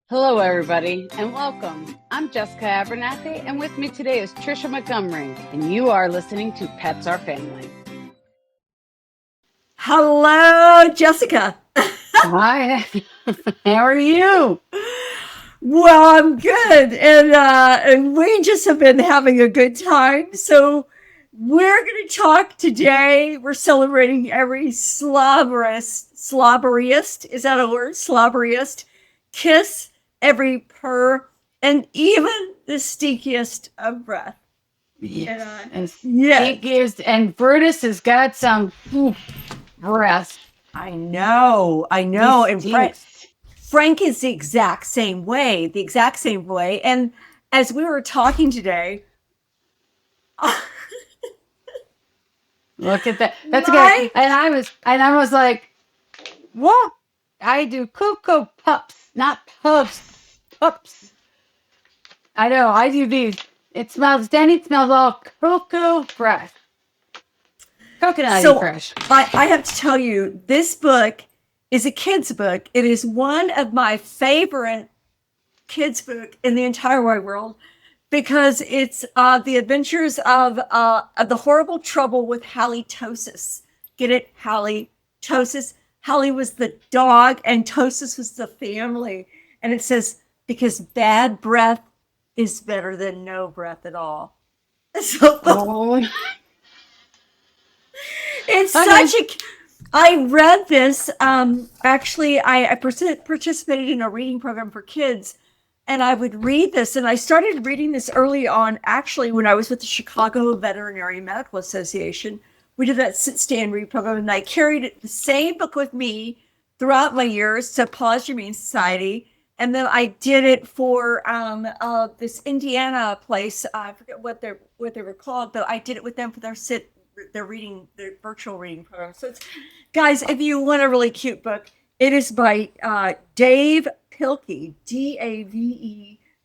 Hello, everybody, and welcome. I'm Jessica Abernathy, and with me today is Tricia Montgomery, and you are listening to Pets Are Family. Hello, Jessica. Hi, how are you? Well, I'm good, and we just have been having a good time. So we're going to talk today. We're celebrating every slobberiest. Is that a word? Slobberiest kiss, every purr, and even the stinkiest of breath. Yes, and Yes, and Brutus has got some breath. I He know, and stinks. Frank is the exact same way. And as we were talking today, Look at that. That's okay. my And I was like, what? I do Cocoa Pups, not pups. Pups. I know. I do these. Danny smells all cocoa fresh. Coconutty so fresh. I have to tell you, this book is a kid's book. It is one of my favorite kids book in the entire wide world because it's the adventures of the horrible trouble with halitosis. Get it? Halitosis. Hallie was the dog and Tosis was the family. And it says, because bad breath is better than no breath at all. So Oh, it's okay. such a. I read this. Actually, I participated in a reading program for kids, and I would read this. And I started reading this early on, actually, when I was with the Chicago Veterinary Medical Association. We did that sit stand read program, and I carried the same book with me throughout my years to Paws Humane Society. And then I did it for this Indiana place. I forget what they were called, but I did it with them for their virtual reading program. So it's, guys, if you want a really cute book, it is by Dave Pilkey, Dave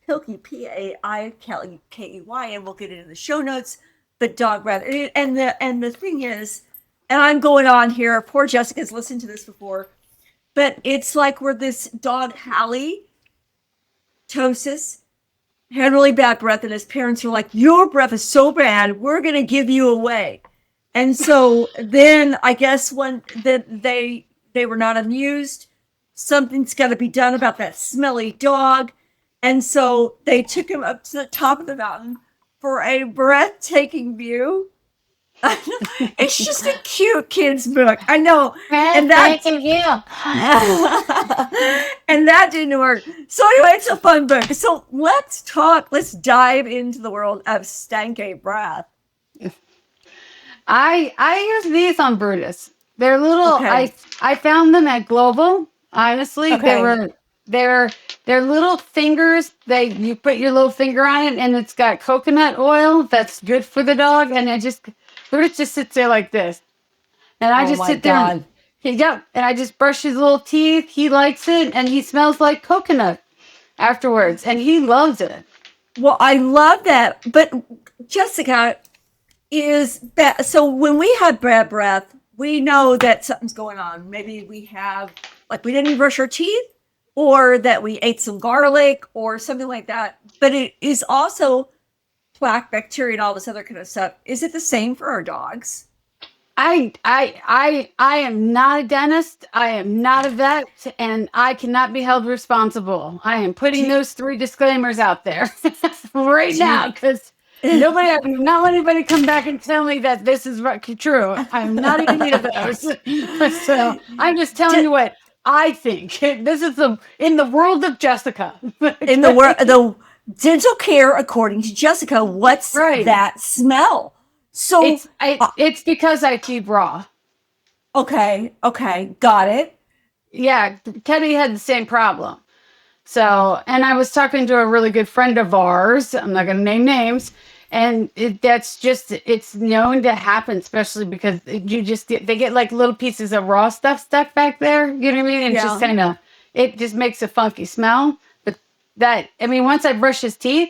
Pilkey, Paikey, and we'll get it in the show notes. But dog breath, and the thing is, and I'm going on here. Poor Jessica's listened to this before, but it's like where this dog Hallie Tosis had really bad breath, and his parents were like, "Your breath is so bad, we're gonna give you away." And so then I guess when they were not amused, something's got to be done about that smelly dog, and so they took him up to the top of the mountain for a breathtaking view. It's just a cute kid's book, I know, and that Thank you. and that didn't work. So anyway, it's a fun book. So let's talk. Let's dive into the world of Stanky Breath. I use these on Brutus. They're little. Okay. I found them at Global. Honestly, Okay. they're little fingers. You put your little finger on it, and it's got coconut oil. That's good for the dog. And Brutus just sits there like this, and I Oh just my sit there and God. and I just brush his little teeth. He likes it, and he smells like coconut afterwards, and he loves it. Well, I love that. But Jessica, is that so when we have bad breath, we know that something's going on. Maybe we have, like, we didn't brush our teeth, or that we ate some garlic or something like that. But it is also plaque, bacteria, and all this other kind of stuff. Is it the same for our dogs? I am not a dentist. I am not a vet, and I cannot be held responsible. I am Do putting you, those three disclaimers out there right do now you because I do not let anybody come back and tell me that this is true. I'm not any of those. So I'm just telling d- you what I think. This is in the world of Jessica. in the Okay? word the dental care, according to Jessica, what's Right. that smell? So, It's because I keep raw. okay, got it. Yeah, Teddy had the same problem. So, and I was talking to a really good friend of ours. I'm not going to name names. And it's known to happen, especially because they get like little pieces of raw stuff stuck back there. You know what I mean? And Yeah. it just makes a funky smell. But once I brush his teeth,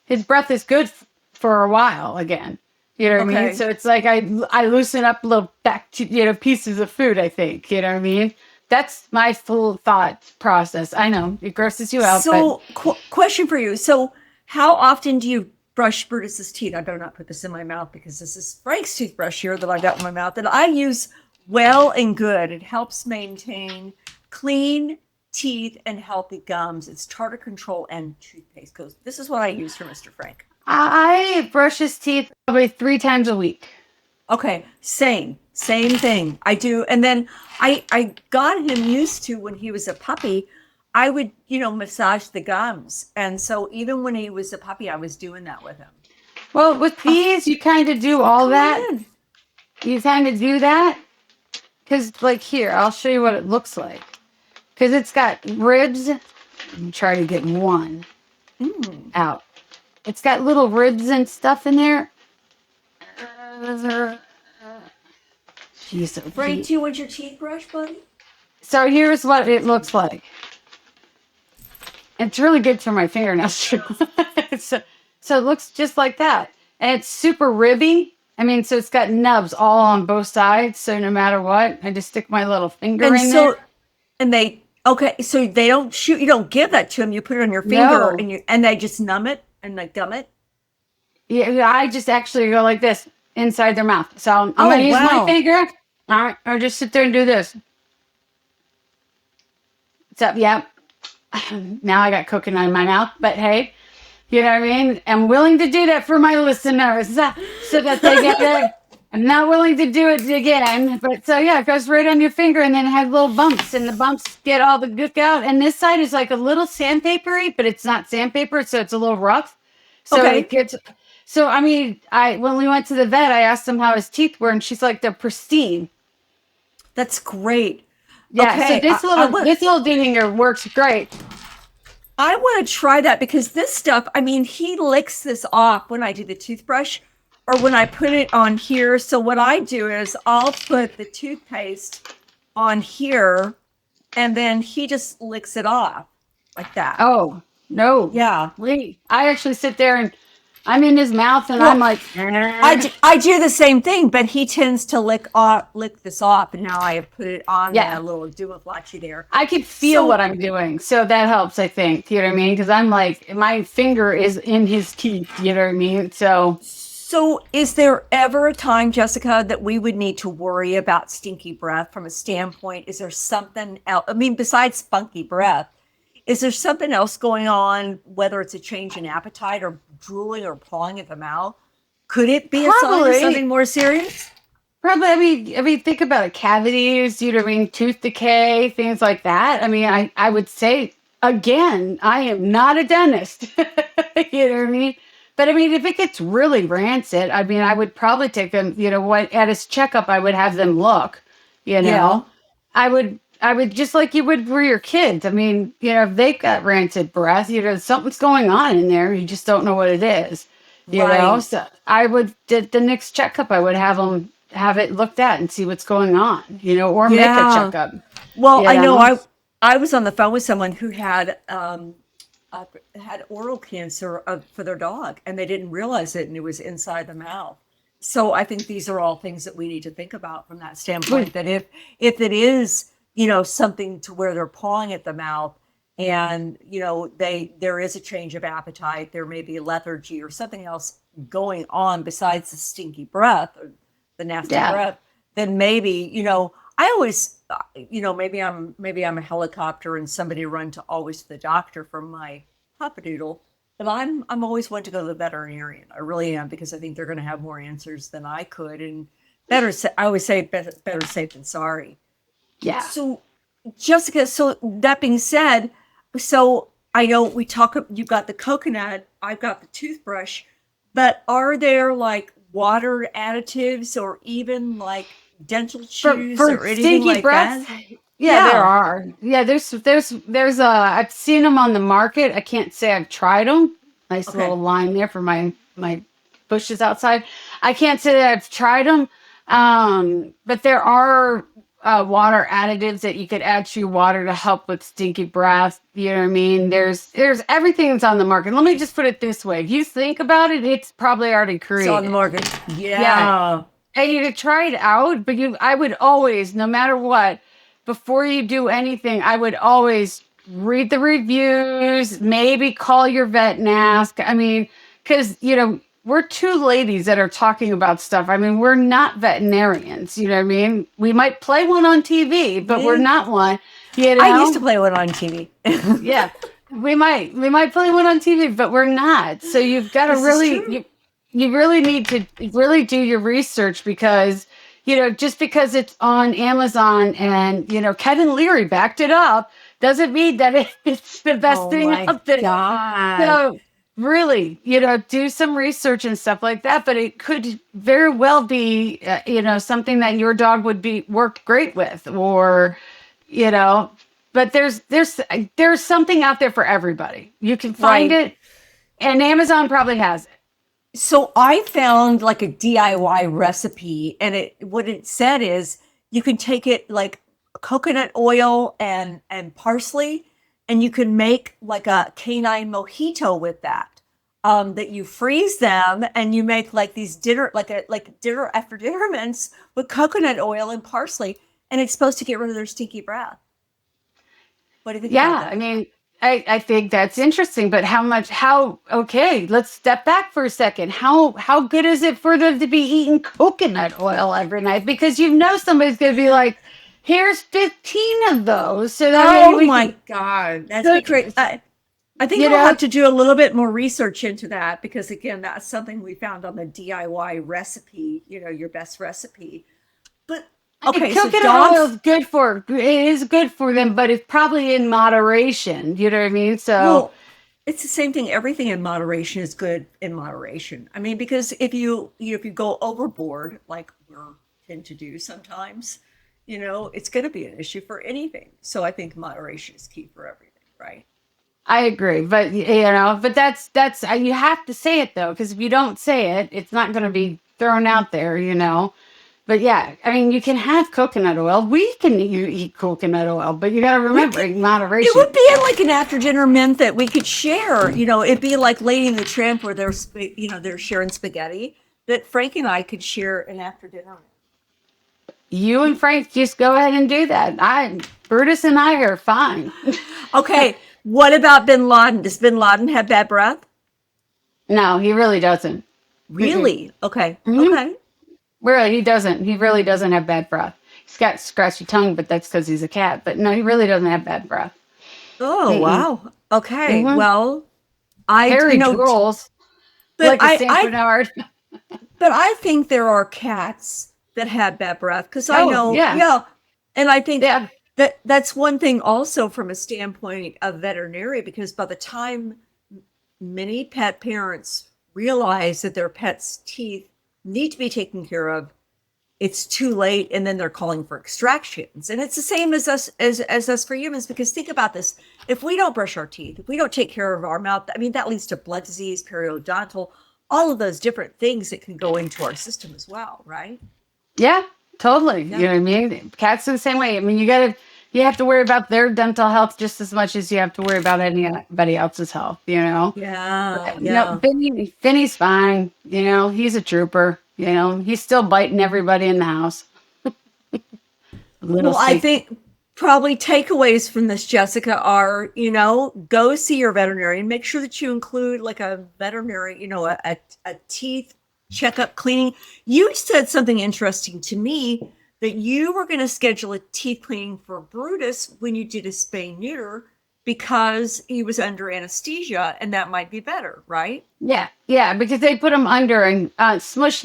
his breath is good for a while again. You know what I mean? Okay. So it's like I loosen up little pieces of food, I think. You know what I mean? That's my full thought process. I know it grosses you out, So, question for you. So, how often do you brush Brutus's teeth? I better not put this in my mouth because this is Frank's toothbrush here that I got in my mouth that I use well and good. It helps maintain clean teeth and healthy gums. It's tartar control and toothpaste. Because this is what I use for Mr. Frank. I brush his teeth probably 3 times a week. Okay, same thing. I do, and then I got him used to when he was a puppy. I would, massage the gums, and so even when he was a puppy, I was doing that with him. Well, with these, you kind of do all that. You kind of do that because, like, here, I'll show you what it looks like. Because it's got ribs. Try to get one out. It's got little ribs and stuff in there. Frank, do you want your teeth brushed, buddy? So here's what it looks like. It's really good for my fingernails too. so it looks just like that. And it's super ribby. I mean, so it's got nubs all on both sides. So no matter what, I just stick my little finger in there. So they don't shoot. You don't give that to them. You put it on your finger, and they just numb it and like gum it. Yeah, I just actually go like this inside their mouth. So I'm gonna use my finger. All right, or just sit there and do this. So yeah, now I got coconut in my mouth. But hey, you know what I mean? I'm willing to do that for my listeners, so that they get there. I'm not willing to do it again, but so yeah, it goes right on your finger, and then it has little bumps, and the bumps get all the gook out. And this side is like a little sandpapery, but it's not sandpaper, so it's a little rough. So it gets. So I mean, when we went to the vet, I asked him how his teeth were, and she's like, they're pristine. That's great. Yeah. Okay, so this little dinger works great. I want to try that because this stuff. I mean, he licks this off when I do the toothbrush. Or when I put it on here. So what I do is I'll put the toothpaste on here and then he just licks it off like that. Oh, no. Yeah. I actually sit there and I'm in his mouth and I'm like, I do the same thing, but he tends to lick this off. And now I have put it on that little Duoflachi there. I can feel what I'm doing. So that helps, I think. You know what I mean? Because I'm like, my finger is in his teeth. You know what I mean? So is there ever a time, Jessica, that we would need to worry about stinky breath from a standpoint? Is there something else? I mean, besides spunky breath, is there something else going on, whether it's a change in appetite or drooling or pawing at the mouth? Could it be a sign of something more serious? Probably. I mean, think about it. Cavities, you know what I mean? Tooth decay, things like that. I mean, I would say, again, I am not a dentist. You know what I mean? But I mean, if it gets really rancid, I mean, I would probably take them, at his checkup, I would have them look, Yeah. I would just like you would for your kids. I mean, if they've got rancid breath, something's going on in there. You just don't know what it is, you know? So I would, the next checkup, I would have it looked at and see what's going on, or make a checkup. Well, I know I was on the phone with someone who had oral cancer for their dog, and they didn't realize it, and it was inside the mouth. So I think these are all things that we need to think about from that standpoint. That if it is, something to where they're pawing at the mouth, and there is a change of appetite, there may be lethargy or something else going on besides the stinky breath or the nasty breath, then maybe I always, maybe I'm a helicopter and somebody run to always to the doctor for my papadoodle, but I'm always one to go to the veterinarian. I really am, because I think they're going to have more answers than I could, and I always say better safe than sorry. Yeah. So, Jessica, so that being said, so I know you've got the coconut, I've got the toothbrush, but are there like water additives or even like dental chews or anything like breath? that? Yeah, there are. Yeah, there's I've seen them on the market. I can't say I've tried them. Nice little line there for my bushes outside. I can't say that I've tried them, but there are water additives that you could add to your water to help with stinky breath. You know what I mean? There's everything that's on the market. Let me just put it this way: if you think about it, it's probably already created. It's on the market. Yeah. And you could try it out, but I would always, no matter what, before you do anything, I would always read the reviews, maybe call your vet and ask. I mean, because, we're two ladies that are talking about stuff. I mean, we're not veterinarians, you know what I mean? We might play one on TV, but we're not one, I used to play one on TV. Yeah. We might play one on TV, but we're not. So you've got to you really need to really do your research because, just because it's on Amazon and, Kevin Leary backed it up doesn't mean that it's the best thing out there. God. So really, do some research and stuff like that, but it could very well be, something that your dog would be worked great with or, but there's something out there for everybody. You can find it, and Amazon probably has it. So I found like a DIY recipe, and what it said is you can take it like coconut oil and parsley, and you can make like a canine mojito with that. That you freeze them, and you make like these dinner after dinner mints with coconut oil and parsley, and it's supposed to get rid of their stinky breath. What do you think about that? I mean, I think that's interesting, but okay, let's step back for a second. How good is it for them to be eating coconut oil every night? Because somebody's going to be like, here's 15 of those. So that God, that's great. I think I'll have to do a little bit more research into that because, again, that's something we found on the DIY recipe, your best recipe. But okay, coconut oil is good for them, but it's probably in moderation. You know what I mean? So it's the same thing. Everything in moderation is good in moderation. I mean, because if you go overboard, like we tend to do sometimes, it's going to be an issue for anything. So I think moderation is key for everything, right? I agree, but but that's you have to say it though, because if you don't say it, it's not going to be thrown out there, But yeah, I mean, you can have coconut oil. We can eat coconut oil, but you got to remember in moderation. It would be like an after dinner mint that we could share. It'd be like Lady and the Tramp where they're sharing spaghetti. That Frank and I could share an after dinner mint. You and Frank just go ahead and do that. Brutus and I are fine. Okay. What about Bin Laden? Does Bin Laden have bad breath? No, he really doesn't. Really? Mm-hmm. Okay. Mm-hmm. Okay. Really, he doesn't. He really doesn't have bad breath. He's got scratchy tongue, but that's because he's a cat. But no, he really doesn't have bad breath. Oh, wow. Okay. Mm-hmm. Well, Harry drools like a Saint Bernard. But I think there are cats that have bad breath because I know. Yeah. And I think that's one thing also from a standpoint of veterinary, because by the time many pet parents realize that their pet's teeth need to be taken care of, it's too late, and then they're calling for extractions. And it's the same as us for humans, because think about this. If we don't brush our teeth, if we don't take care of our mouth, I mean, that leads to blood disease, periodontal, all of those different things that can go into our system as well, right? Yeah, totally. Yeah. You know what I mean? Cats are the same way. I mean, you have to worry about their dental health just as much as you have to worry about anybody else's health, Yeah. No, Finny's fine. He's a trooper. He's still biting everybody in the house. I think probably takeaways from this, Jessica, are, go see your veterinarian. Make sure that you include like a veterinary, a teeth checkup, cleaning. You said something interesting to me, that you were going to schedule a teeth cleaning for Brutus when you did a spay neuter because he was under anesthesia, and that might be better, right? Yeah, because they put him under and smush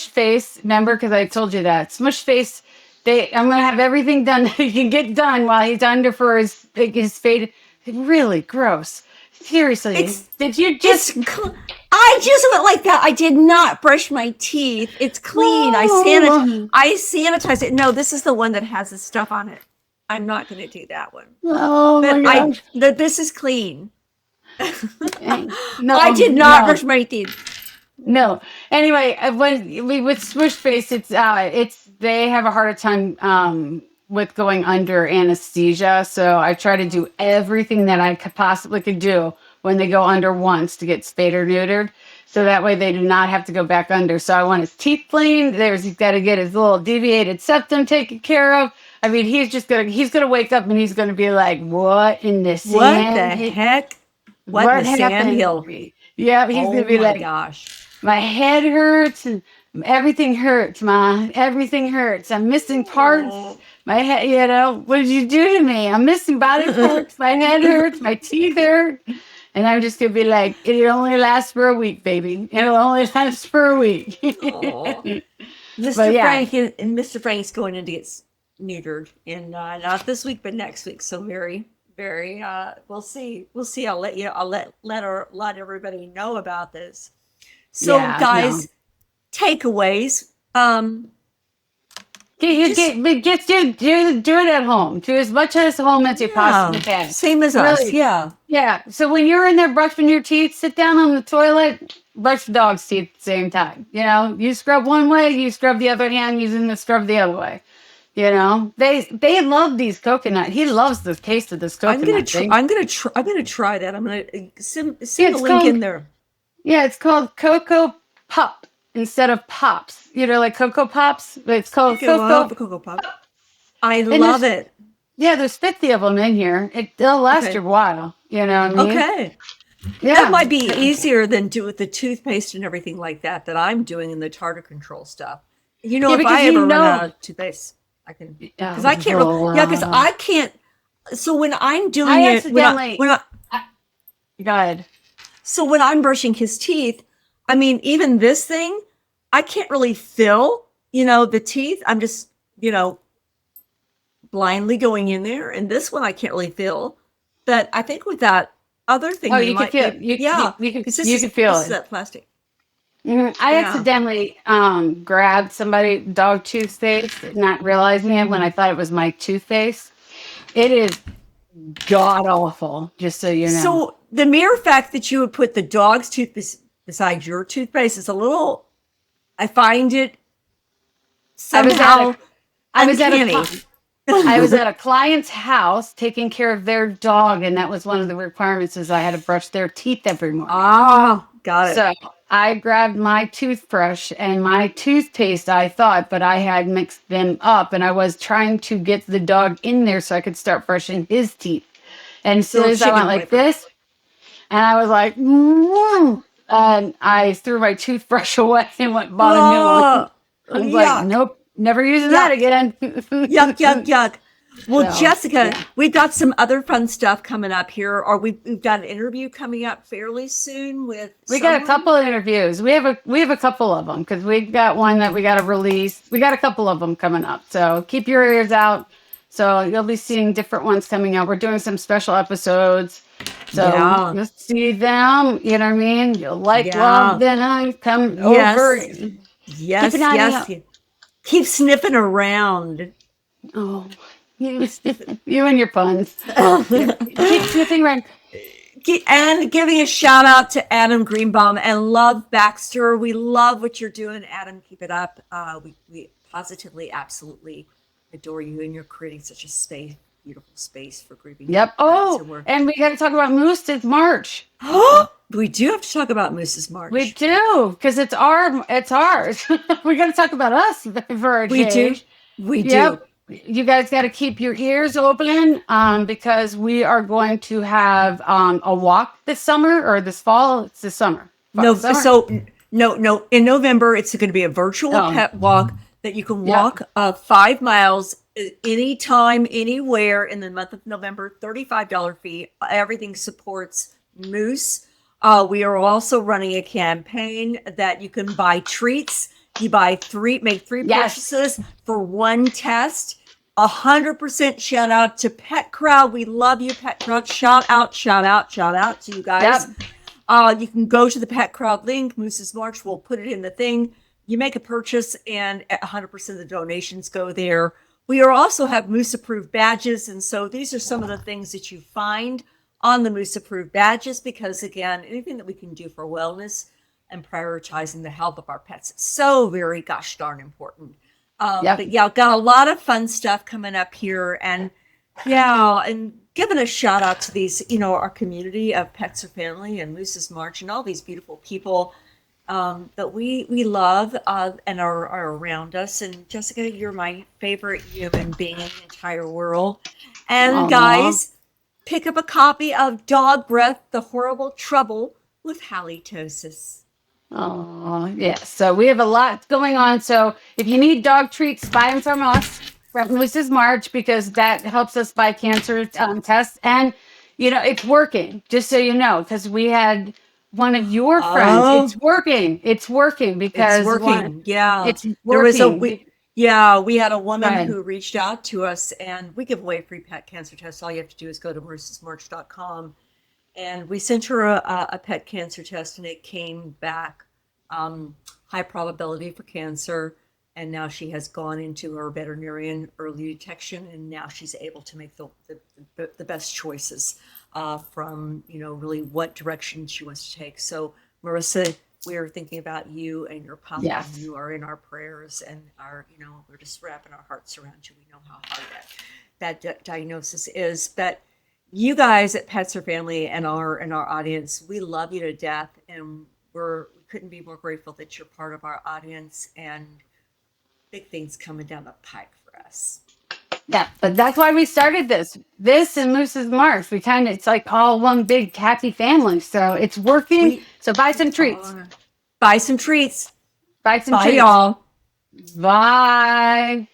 face. Remember, because I told you that smush face. I'm going to have everything done that he can get done while he's under for his fade. Really gross. Seriously, did you just? I just went like that. I did not brush my teeth. It's clean. I sanitize it. No, this is the one that has the stuff on it. I'm not going to do that one. Oh my gosh. This is clean. No, I did not brush my teeth. No. Anyway, with smush face, it's they have a harder time with going under anesthesia. So I try to do everything that I possibly could do when they go under once to get spayed or neutered. So that way they do not have to go back under. So I want his teeth cleaned. He's got to get his little deviated septum taken care of. I mean, he's gonna wake up and he's gonna be like, "What in the What the sand? heck? What in What the happened to sandhill? me?" Yeah, he's Oh gonna be my like, gosh. "My head hurts and everything hurts, Ma. Everything hurts. I'm missing parts. Oh. My head, what did you do to me? I'm missing body parts. My head hurts. My teeth hurt." And I'm just gonna be like, "It only lasts for a week, baby. It'll only last for a week." Oh. But Mr. yeah, Frank and Mr. Frank's going in to get neutered, and not this week, but next week. So very, very. We'll see. We'll see. I'll let everybody know about this. So, yeah, no. guys, takeaways. Just Do it at home. Do as much at home as you possibly yeah, can. same as us. Really, Yeah. yeah. So when you're in there brushing your teeth, sit down on the toilet, brush the dog's teeth at the same time. You scrub one way, you scrub the other hand, using the scrub the other way. They love these coconut. He loves the taste of this I'm gonna coconut try. thing. I'm gonna try that. I'm gonna send Yeah, the link in there. it's called Cocoa Pup instead of Pops. Like Cocoa Pops, but it's called Cocoa. Cocoa Pop. I And love it. there's 50 of them in here. They'll last you Okay. a while. You know what I mean? Okay. That Yeah. might be easier than do with the toothpaste and everything like that I'm doing in the tartar control stuff. Yeah, If because I ever run out of toothpaste, I can because I can't. Because I can't. So when I'm doing I it, accidentally. when I, Go ahead. so when I'm brushing his teeth, I mean, even this thing, I can't really feel, the teeth. I'm just, blindly going in there, and this one I can't really feel. But I think with that other thing, Oh, they you can might feel. be, yeah, You can. 'cause You can feel this is it. that plastic. I Yeah. accidentally grabbed somebody dog toothpaste, not realizing it when I thought it was my toothpaste. It is god awful. Just so you know. So the mere fact that you would put the dog's toothpaste beside your toothpaste is a little, I find it I was at somehow a. I was at a. uncanny. I was at a client's house taking care of their dog, and that was one of the requirements is I had to brush their teeth every morning. Ah, got it. So I grabbed my toothbrush and my toothpaste, I thought, but I had mixed them up, and I was trying to get the dog in there so I could start brushing his teeth. And as soon Little as I went chicken like wiper. this, and I was like, "Mm," and I threw my toothbrush away and went and bought a new one. Oh, I was like, yuck. nope, never using that Yuck. again. Yuck, yuck, yuck. Well, So, Jessica, yeah. we've got some other fun stuff coming up here, or we've got an interview coming up fairly soon with We got a someone. couple of interviews. We have a couple of them because we've got one that we got to release. We got a couple of them coming up. So keep your ears out. So you'll be seeing different ones coming out. We're doing some special episodes. So Yeah. you'll see them. You know what I mean? You'll like, Yeah. love, then I come Yes. over. Yes, Keep an eye yes. out. Keep sniffing around. Oh, you and your puns. Keep sniffing around. And giving a shout out to Adam Greenbaum and Love Baxter. We love what you're doing, Adam. Keep it up. We positively, absolutely adore you, and you're creating such a space, beautiful space for grieving. Yep. parents. Oh, and we got to talk about Moose. It's March. We do have to talk about Moose's March. We do, because it's ours. We got to talk about us for a We do. change. We Yep. do. You guys got to keep your ears open because we are going to have a walk this summer or this fall. It's this summer. No, Summer? so no. In November, it's going to be a virtual Oh. pet walk that you can Yep. walk 5 miles anytime, anywhere in the month of November. $35 fee. Everything supports Moose. We are also running a campaign that you can buy treats. You make three Yes. purchases for one test. 100% shout out to Pet Crowd. We love you, Pet Crowd. Shout out to you guys. Yep. You can go to the Pet Crowd link, Moose's March. We'll put it in the thing. You make a purchase, and 100% of the donations go there. We also have Moose approved badges, and so these are some of the things that you find on the Moose approved badges. Because again, anything that we can do for wellness and prioritizing the health of our pets is so very gosh darn important. Yep. But yeah, I've got a lot of fun stuff coming up here, and giving a shout out to these, our community of Pets or Family and Moose's March and all these beautiful people. that we love and are around us. And Jessica, you're my favorite human being in the entire world. And Aw. guys, pick up a copy of Dog Breath: The Horrible Trouble with Halitosis. Oh, yeah. So we have a lot going on. So if you need dog treats, buy them from us, from Mrs. March, because that helps us buy cancer tests. And, it's working, just so you know, because we had one of your friends. Oh, It's working. It's working it's because working. Yeah. it's There was a working. we had a Go woman ahead. who reached out to us, and we give away free pet cancer tests. All you have to do is go to mrsmarch.com, and we sent her a pet cancer test, and it came back high probability for cancer. And now she has gone into her veterinarian early detection, and now she's able to make the best choices from really what direction she wants to take. So Marissa, we are thinking about you and your pup. Yes. And you are in our prayers, and we're just wrapping our hearts around you. We know how hard that diagnosis is, but you guys at Pets Are Family and our audience, we love you to death, and we couldn't be more grateful that you're part of our audience, and big things coming down the pike for us. Yeah, but that's why we started this. This and Mrs. March. It's like all one big happy family. So it's working. So buy some treats. Buy some treats. Buy some Bye, treats. y'all. Bye.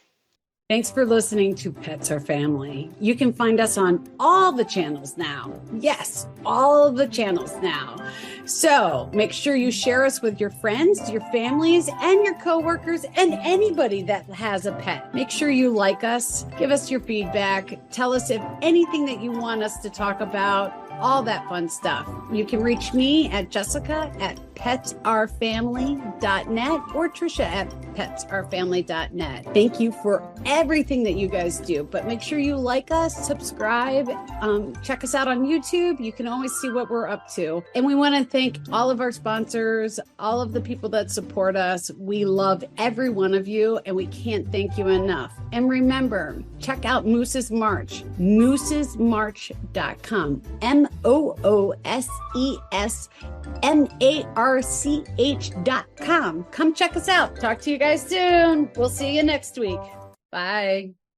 Thanks for listening to Pets Are Family. You can find us on all the channels now. Yes, all the channels now. So make sure you share us with your friends, your families, and your coworkers, and anybody that has a pet. Make sure you like us, give us your feedback, tell us if anything that you want us to talk about, all that fun stuff. You can reach me at Jessica at petsourfamily.net or Tricia at petsourfamily.net. Thank you for everything that you guys do, but make sure you like us, subscribe, check us out on YouTube. You can always see what we're up to. And we want to thank all of our sponsors, all of the people that support us. We love every one of you, and we can't thank you enough. And remember, check out Moose's March, moosesmarch.com, moosesmarch.com. Come check us out. Talk to you guys soon. We'll see you next week. Bye.